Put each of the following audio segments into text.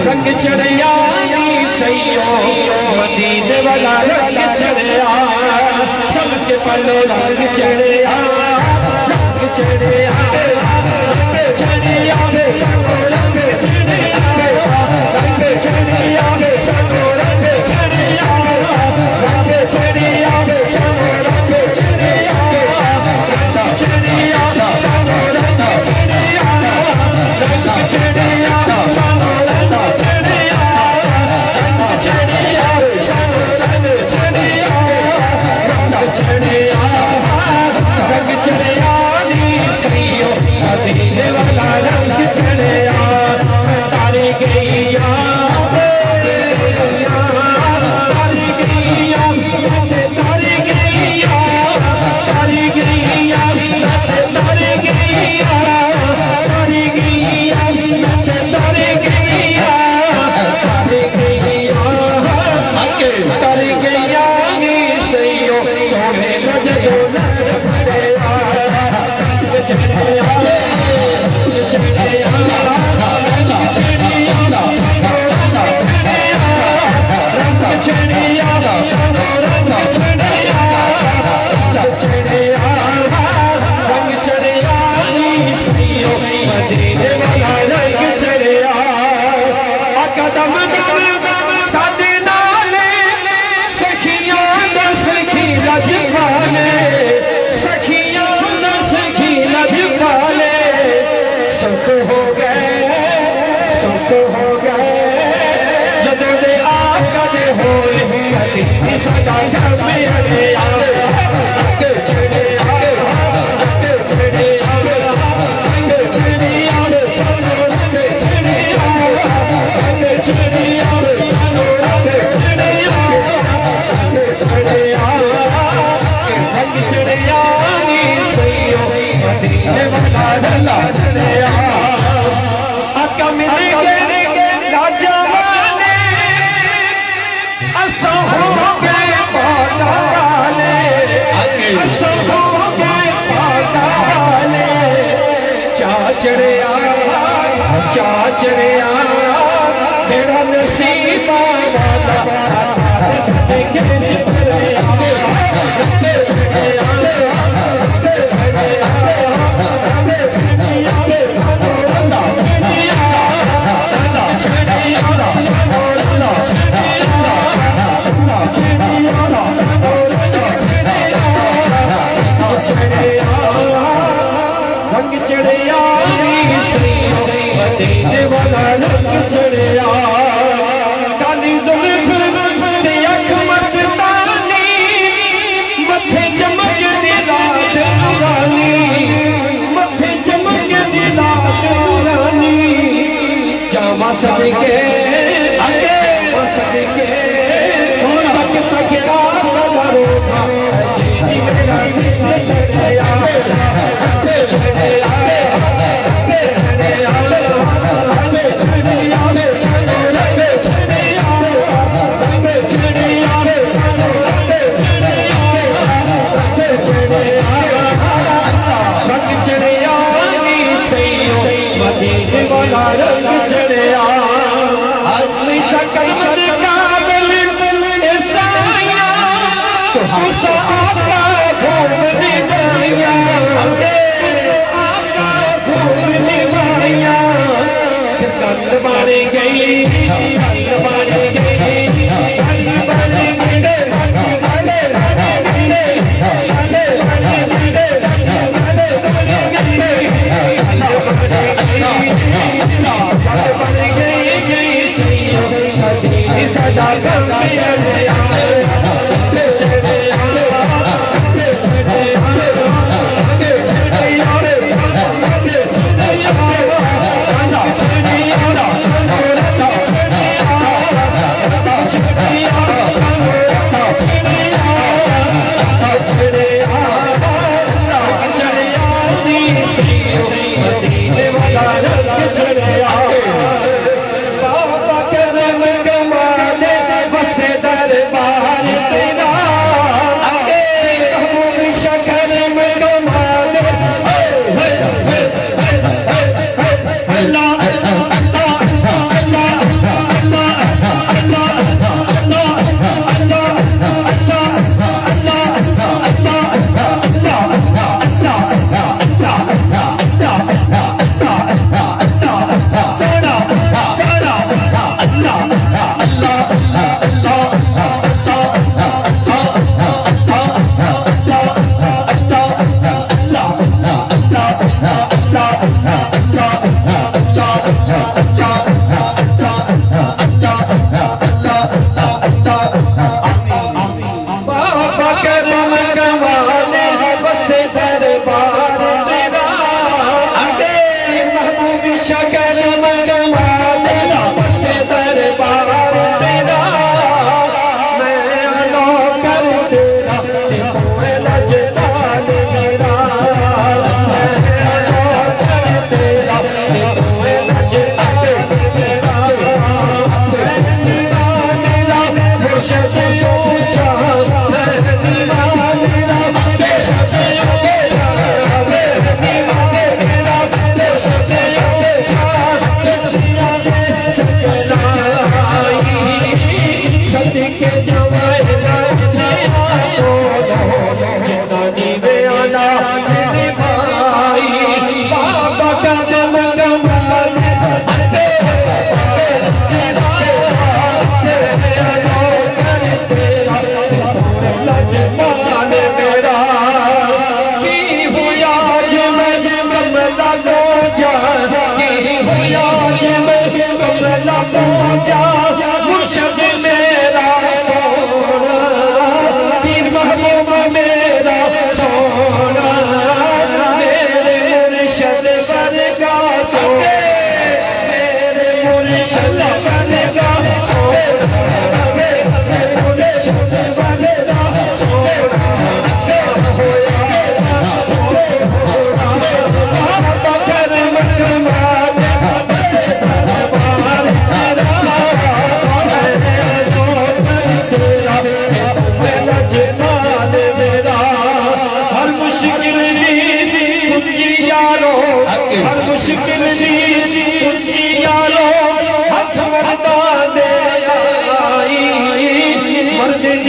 रंग चढ़िया मदीने वाला रंग चढ़िया सबके पल्लो रंग चढ़िया रंग चढ़िया चढ़िया रंग चढ़िया रंग चढ़िया रंग चढ़िया रंग चढ़िया रंग चढ़िया रंग चढ़िया रंग चढ़िया नी सैयो मदीने वाला रंग चढ़िया चा चढ़िया तेरा नसीबा वाला सदके चढ़िया रंग चढ़िया मदीने वाला रंग चढ़िया काली जुल्फ ते अख मस्तानी मथे चमक दी रात नूरानी मथे चमक दी रात नूरानी जावा सदके सदके सोना तक रोज़ा जी मेरा दिल चढ़िया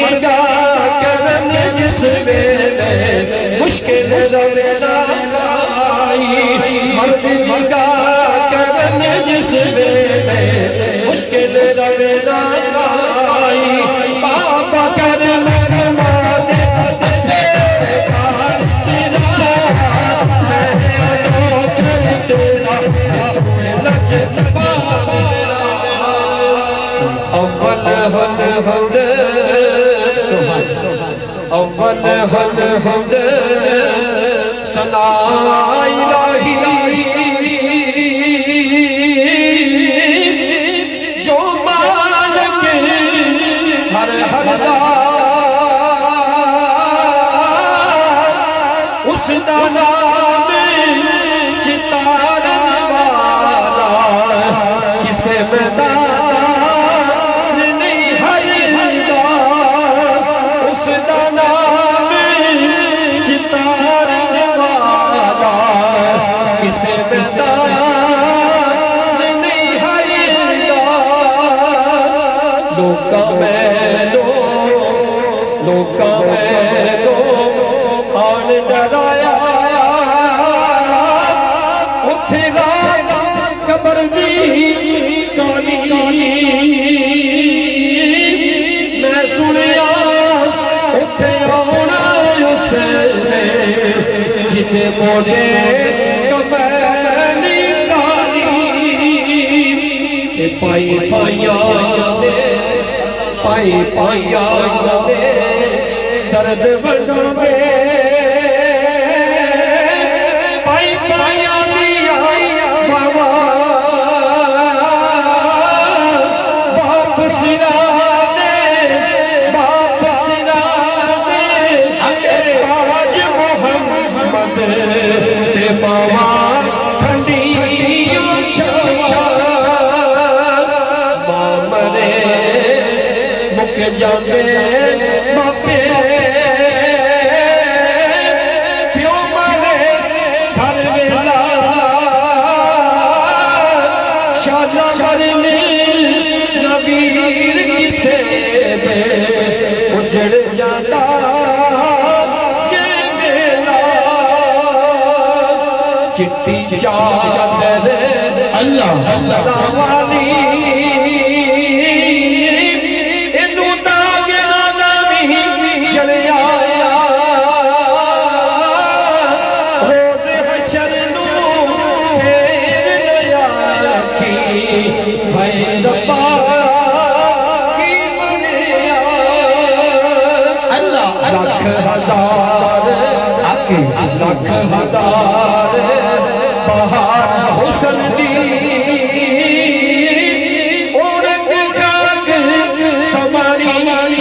निगाह करन जिस वेले मुश्किल रवेदा आई मर्द निगाह करन जिस वेले मुश्किल रवेदा आई बाबा कर मेहरबानी से प्यार तेरा मैं तेरा लज अव्वल हल हमद अव्वल हल हमद सना इलाही जो मालिक हर हर दा उस दा नाम चितारा वाला किसे बसा मैं सुनिया उथे आना उसने जिते मोड़े कमैनी पाई पाइया पाई पाइया दर्द बड़ो में पाई पाइया बाबा बाप सिरा दे आज मोहम्मद ते बाबा ठंडियों छवा मामरे मुक जाते बापे प्यो मरे घर वेला शाजा मरने नबीर किसे दे उजड़ जाता जे मेला चिट्ठी चादर अल्लाह अल्लाह वाली लख हजार बहार हुस्न दी औरत खाक समारी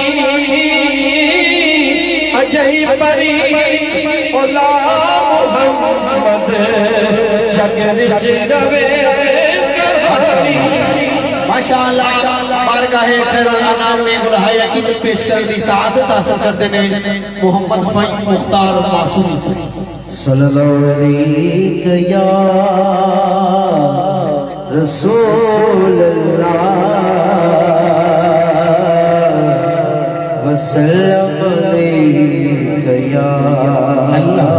अजय परी ओला मोहम्मद जग विच रवे माशाअल्लाह बारगाहे खैरुल अनाम में गुलहाय अकीद पेश कर दी सादत हासिल करते ने मोहम्मद फई मुख्तार मासूम सल्लल्लाहु अलैहि या रसूल अल्लाह वसल्लम अलैहि या अल्लाह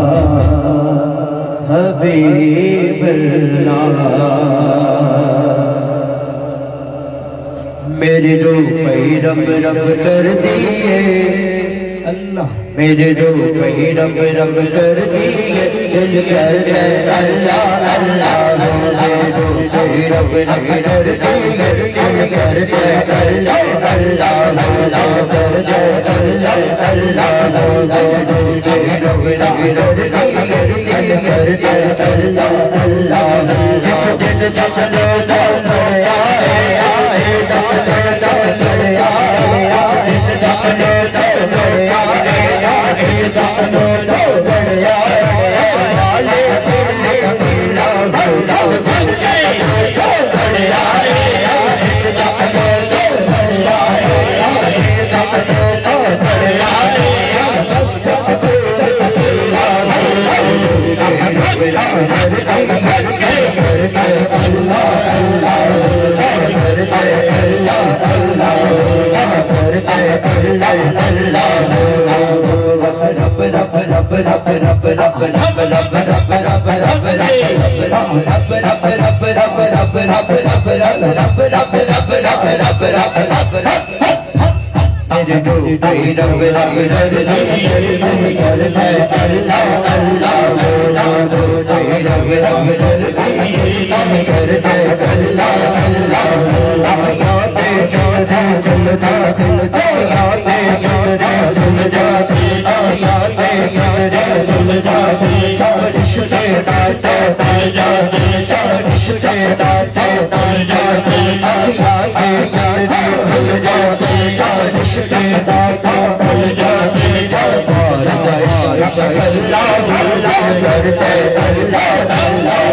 हबीब अल्लाह मेरे रूपे रब रब कर दिए अल्लाह मेरे रूपे रब रब कर दिए दिल कर दे अल्लाह अल्लाह मेरे रूपे रब रब कर दिए दिल कर दे अल्लाह अल्लाह अल्लाह कर दे अल्लाह अल्लाह मेरे रूपे रब रब कर दिए दिल कर दे अल्लाह अल्लाह जिस जिस जिस लोग Allah मेरे दो भाई रब रब कर दिए करता है अल्लाह अल्लाह बोला दो भाई रब रब कर दिए करता है अल्लाह अल्लाह याते जा जा चल जा चल जा याते जा जा चल जा याते जा जा चल जा साजिश से दाते तर जा साजिश से दाते तर जा याते जा जा चल जा साजिश से दाते तर जा अल्लाह अल्लाह करते अल्लाह अल्लाह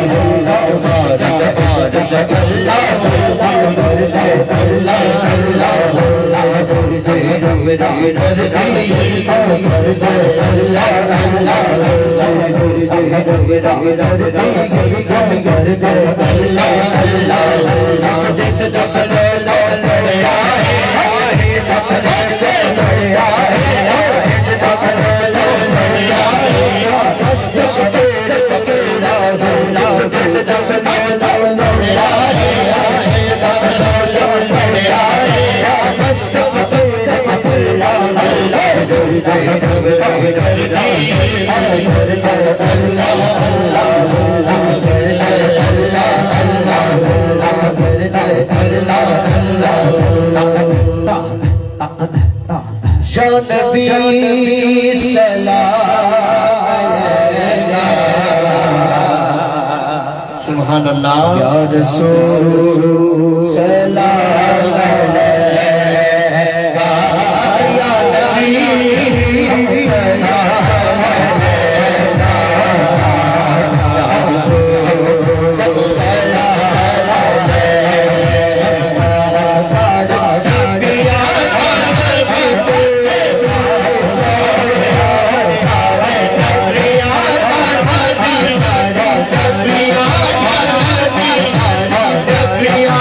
नबी सलाम सुभान अल्लाह या रसूल सलाम अलैका या नबी सलाम अलैका या रसूल सलाम अलैका सादा सिपिया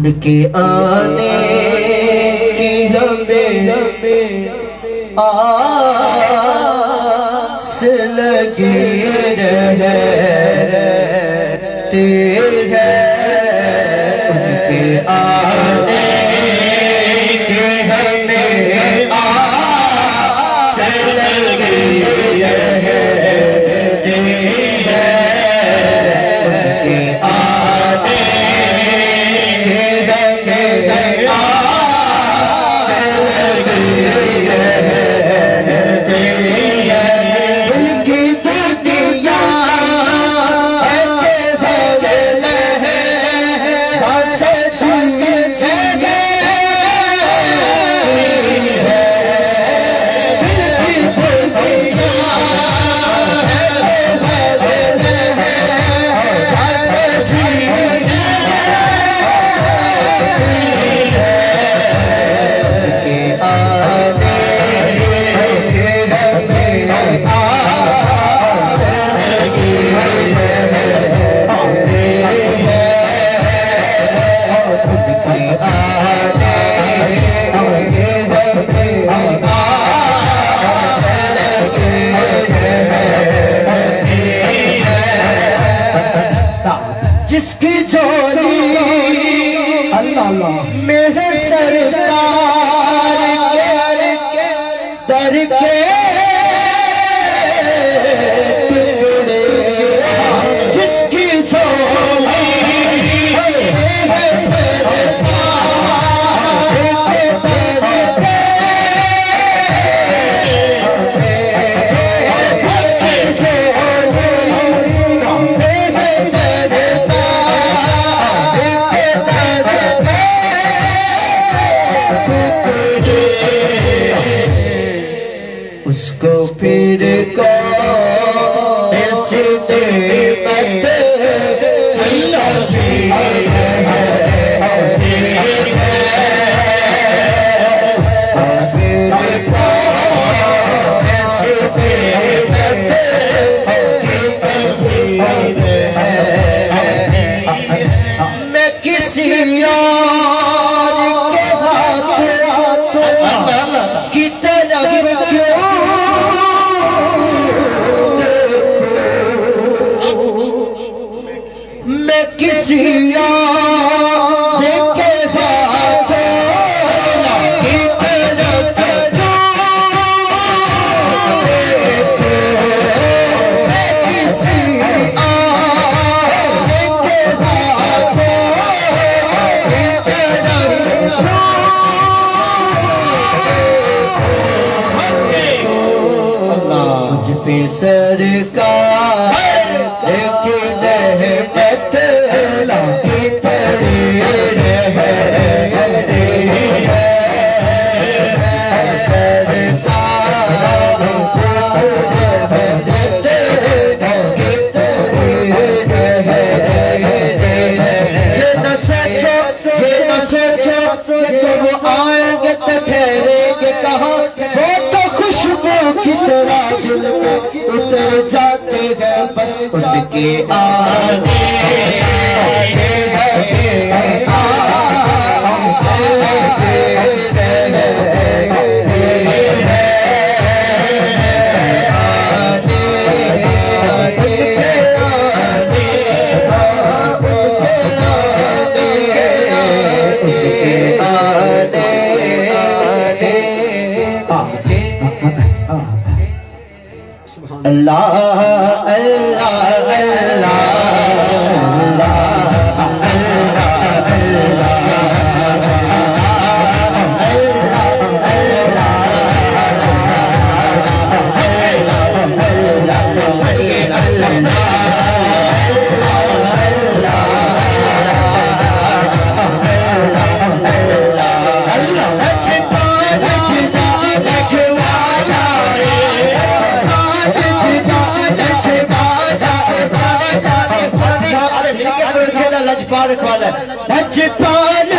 उनके आने की हमें आस लगी रहती है। उनके आने की हमें आस लगी रहती है। उनके आने जिसकी झोली अल्लाह मेरे सरकार दर के टुकड़े, जिसकी झोली मेरे सरकार दर के, जिसकी झोली मेरे उसको फिर को ऐसे मत अल्लाह भी मैं किसी और के हाथों की तरफ मैं किसी और के हाथों की तरफ मैं किसी और के हाथों की तरफ मुझ पे सरकार की रहमत लागी पड़ी रहती है। सरकार रहमत लागी पड़ी रहती है। ये न सोचो कि वो आएंगे तो ठहरेंगे कहाँ, वो तो खुशबू की तरह दिल में उतर जाते हैं बस उनके आने अल्लाह अल्लाह लजपाल खोल लजपाल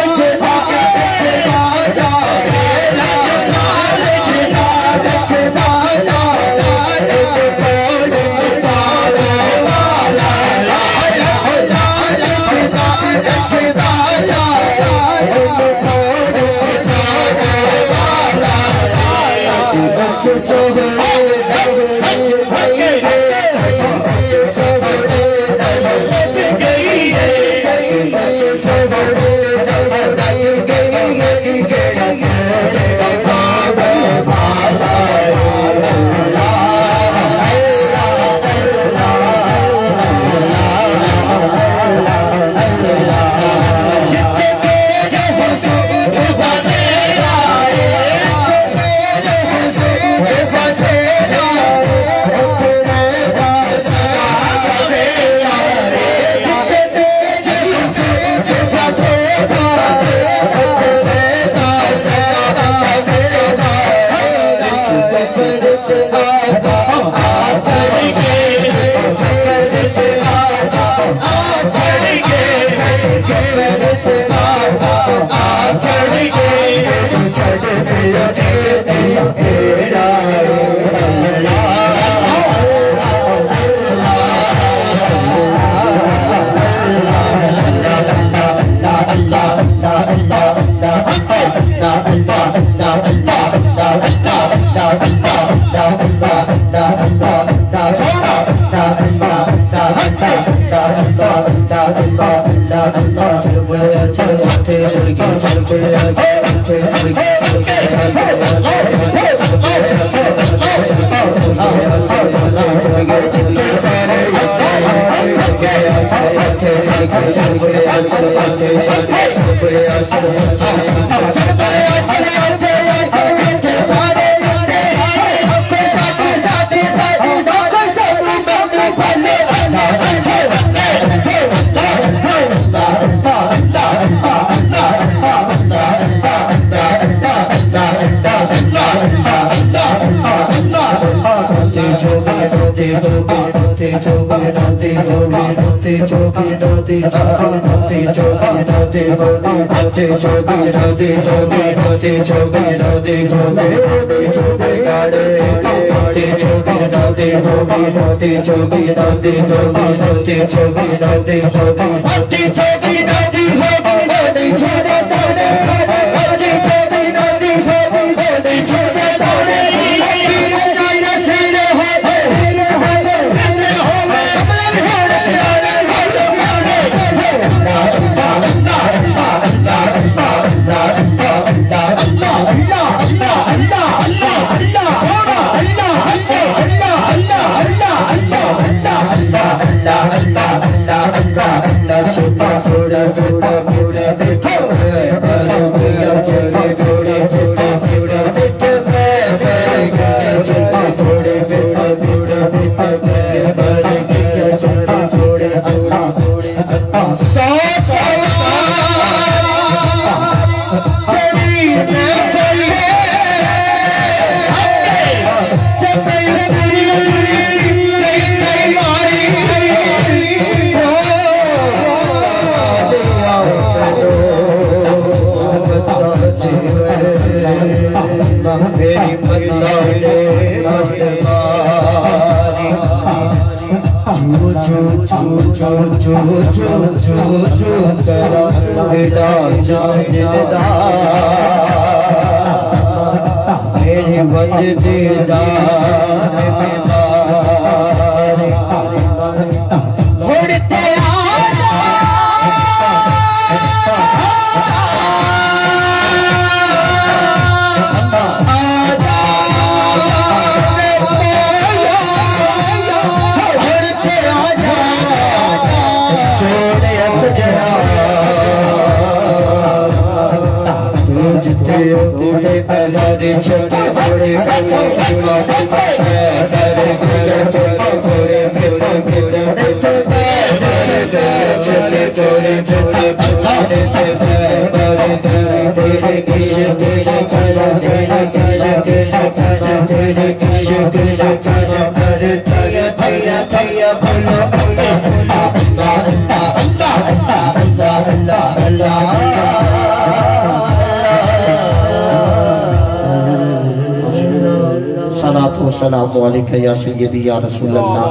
सलाम अलैका या सय्यदी या रसूल अल्लाह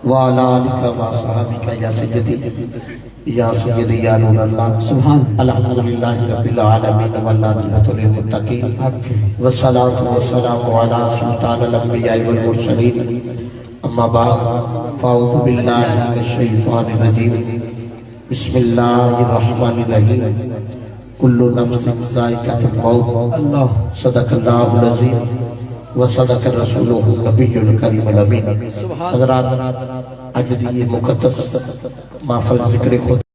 व अला आलिका व सहाबिका या सय्यदी या सय्यद या नूर अल्लाह सुभान अल्हम्दुलिल्लाहि रब्बिल आलमीन वल्लाहिल मुत्तकीन वस्सलातु वस्सलामु अला सुल्तानिल अंबिया वल मुरसलीन अम्मा बाद फ़अऊज़ु बिल्लाहि मिनश शैतानिर रजीम बिस्मिल्लाहिर रहमानिर रहीम कुल्लु नफ्सिन ज़ाइक़ातुल मौत अल्लाह सदक़ल्लाहुल अज़ीम व सदक़ रसूलुहुन नबियुल करीमुल अमीन। हज़रात, आज दी ये मुक़द्दस महफ़िल ज़िक्र खुद